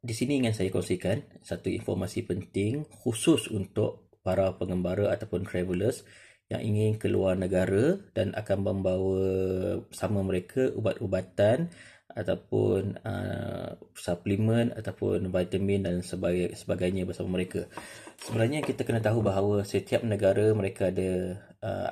Di sini ingin saya kongsikan satu informasi penting khusus untuk para pengembara ataupun travelers yang ingin keluar negara dan akan membawa bersama mereka ubat-ubatan ataupun suplemen ataupun vitamin dan sebagainya bersama mereka. Sebenarnya kita kena tahu bahawa setiap negara mereka ada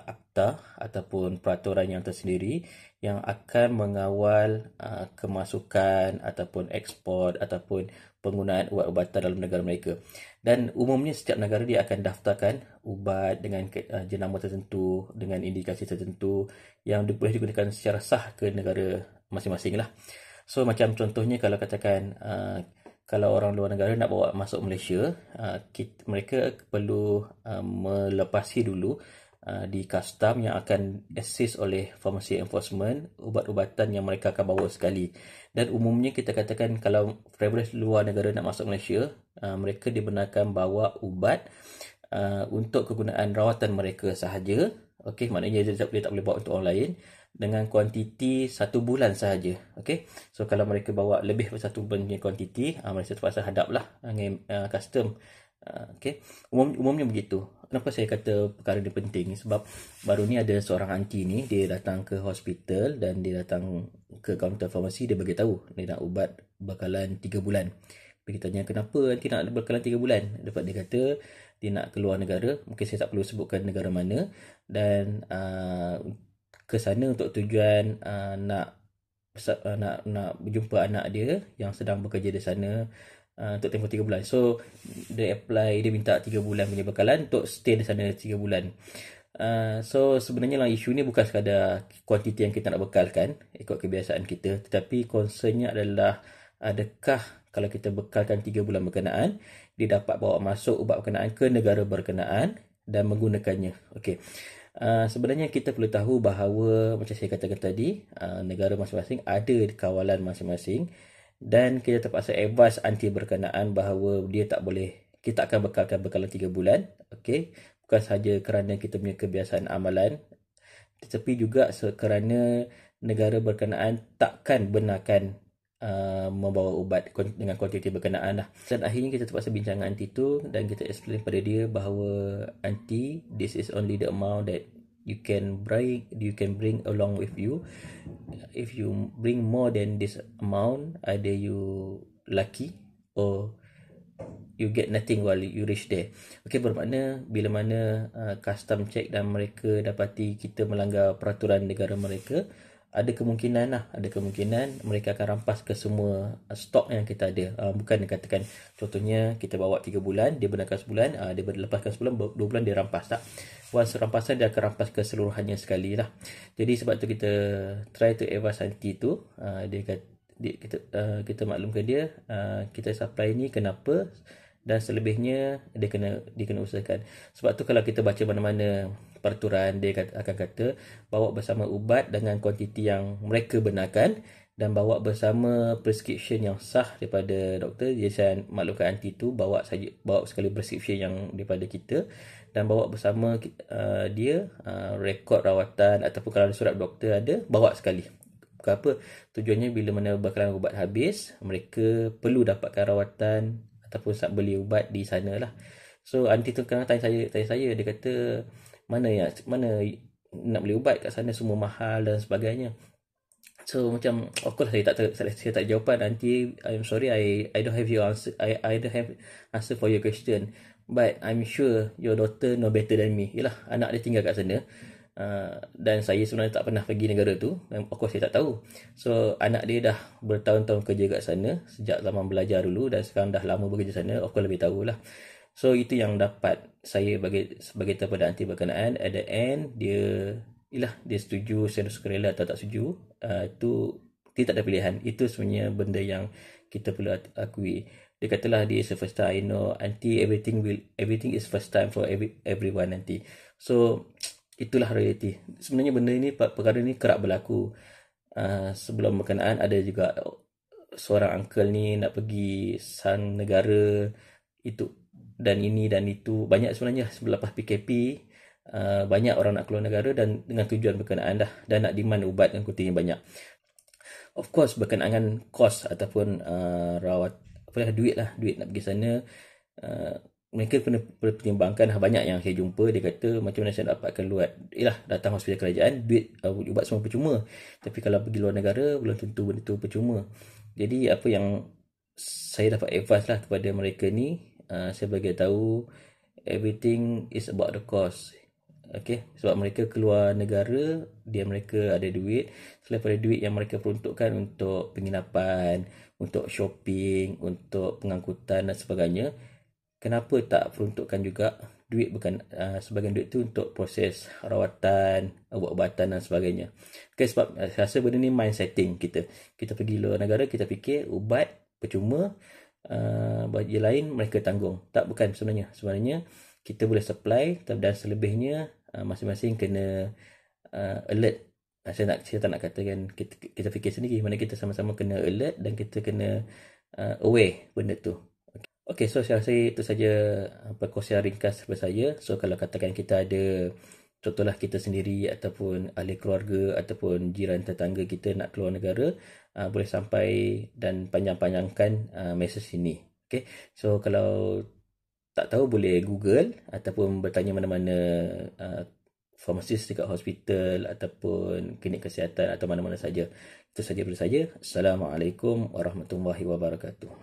akta ataupun peraturan yang tersendiri yang akan mengawal kemasukan ataupun ekspor ataupun penggunaan ubat-ubatan dalam negara mereka. Dan umumnya setiap negara dia akan daftarkan ubat dengan jenama tertentu, dengan indikasi tertentu yang boleh digunakan secara sah ke negara masing-masing lah. So macam contohnya kalau katakan kalau orang luar negara nak bawa masuk Malaysia, mereka perlu melepasi dulu di custom yang akan assist oleh pharmacy enforcement ubat-ubatan yang mereka akan bawa sekali. Dan umumnya kita katakan kalau travelers luar negara nak masuk Malaysia, mereka dibenarkan bawa ubat untuk kegunaan rawatan mereka sahaja. Okey, maknanya dia tak boleh bawa untuk orang lain dengan kuantiti 1 bulan sahaja. Okey. So kalau mereka bawa lebih daripada 1 bulan punya kuantiti, mereka terpaksa hadaplah dengan custom. Okey. Umumnya begitu. Kenapa saya kata perkara ini penting? Sebab baru ni ada seorang aunty ni, dia datang ke hospital dan dia datang ke kaunter farmasi, dia bagi tahu dia nak ubat bakalan 3 bulan. Kita tanya kenapa aunty nak bakalan 3 bulan? Dapat dia kata dia nak keluar negara, mungkin saya tak perlu sebutkan negara mana, dan ke sana untuk tujuan nak berjumpa anak dia yang sedang bekerja di sana untuk tempoh 3 bulan. So dia minta 3 bulan punya bekalan untuk stay di sana 3 bulan. So sebenarnya lah isu ni bukan sekadar kuantiti yang kita nak bekalkan ikut kebiasaan kita, tetapi concernnya adalah adakah kalau kita bekalkan 3 bulan berkenaan, dia dapat bawa masuk ubat berkenaan ke negara berkenaan dan menggunakannya. Okey. Sebenarnya kita perlu tahu bahawa macam saya katakan tadi, negara masing-masing ada kawalan masing-masing dan kita terpaksa advise anti berkenaan bahawa dia tak boleh, kita akan bekalkan bekalan 3 bulan. Okey, bukan sahaja kerana kita punya kebiasaan amalan, tetapi juga kerana negara berkenaan takkan benarkan membawa ubat dengan kuantiti berkenaan lah. Dan akhirnya kita terpaksa bincang dengan aunty tu dan kita explain pada dia bahawa aunty, this is only the amount that you can bring along with you. If you bring more than this amount, either you lucky or you get nothing while you reach there. Okay, bermakna bila mana custom check dan mereka dapati kita melanggar peraturan negara mereka, ada kemungkinan mereka akan rampas ke semua stok yang kita ada. Bukan dikatakan contohnya kita bawa 3 bulan, dia benarkan sebulan, dia lepaskan sebulan, 2 bulan dia rampas, tak. Once rampasan dia akan rampas keseluruhannya sekali lah. Jadi sebab tu kita try to advise aunty tu, kita maklumkan dia kita supply ni kenapa, dan selebihnya dia kena usahakan. Sebab tu kalau kita baca mana-mana peraturan, dia akan kata bawa bersama ubat dengan kuantiti yang mereka benarkan dan bawa bersama prescription yang sah daripada doktor. Jadi saya maklumkan aunty tu bawa sekali prescription yang daripada kita dan bawa bersama dia rekod rawatan ataupun kalau ada surat doktor ada, bawa sekali. Apa tujuannya bila mana bakalan ubat habis, mereka perlu dapatkan rawatan ataupun beli ubat di sana lah. So aunty tu kadang tanya saya, dia kata mana nak beli ubat kat sana, semua mahal dan sebagainya. So macam of course saya tak jawapan, aunty, I'm sorry, I don't have your answer, I don't have answer for your question, but I'm sure your daughter know better than me. Yalah, anak dia tinggal kat sana. Dan saya sebenarnya tak pernah pergi negara tu, dan of course saya tak tahu. So anak dia dah bertahun-tahun kerja kat sana sejak zaman belajar dulu dan sekarang dah lama bekerja sana, of course lebih tahulah. So itu yang dapat saya sebagai kepada aunty berkenaan. At the end dia setuju secara sukarela atau tak setuju, itu dia tak ada pilihan. Itu sebenarnya benda yang kita perlu akui. Dia katalah dia is the first time, I know aunty, everything is first time for everyone aunty. So itulah realiti. Sebenarnya perkara ni kerap berlaku. Sebelum berkenaan ada juga seorang uncle ni nak pergi sang negara itu dan ini dan itu. Banyak sebenarnya selepas PKP, banyak orang nak keluar negara dan dengan tujuan berkenaan dah, dan nak demand ubat yang kuantinya banyak. Of course berkenaan dengan kos ataupun apa duit lah, duit nak pergi sana. Mereka kena pertimbangkan. Banyak yang saya jumpa dia kata macam mana saya dapatkan luar, datang hospital kerajaan duit ubat semua percuma, tapi kalau pergi luar negara belum tentu benda tu percuma. Jadi apa yang saya dapat advice lah kepada mereka ni, saya bagi tahu everything is about the cost. Okay, sebab mereka keluar negara, mereka ada duit. Selain pada duit yang mereka peruntukkan untuk penginapan, untuk shopping, untuk pengangkutan dan sebagainya, kenapa tak peruntukkan juga duit, bukan sebagian duit tu untuk proses rawatan, ubat-ubatan dan sebagainya. Okay, sebab saya rasa benda ni mind setting kita. Kita pergi luar negara, kita fikir ubat percuma, bagi lain mereka tanggung. Tak, bukan sebenarnya. Sebenarnya kita boleh supply dan selebihnya masing-masing kena alert. Saya tak nak katakan kita fikir sendiri, mana kita sama-sama kena alert dan kita kena aware benda tu. Okay, so saya rasa itu saja perkongsian ringkas daripada saya. So kalau katakan kita ada, contohlah kita sendiri ataupun ahli keluarga ataupun jiran tetangga kita nak keluar negara, boleh sampai dan panjang-panjangkan mesej ini. Okay, so kalau tak tahu boleh Google ataupun bertanya mana-mana farmasis dekat hospital ataupun klinik kesihatan atau mana-mana saja. Itu saja daripada saya. Assalamualaikum warahmatullahi wabarakatuh.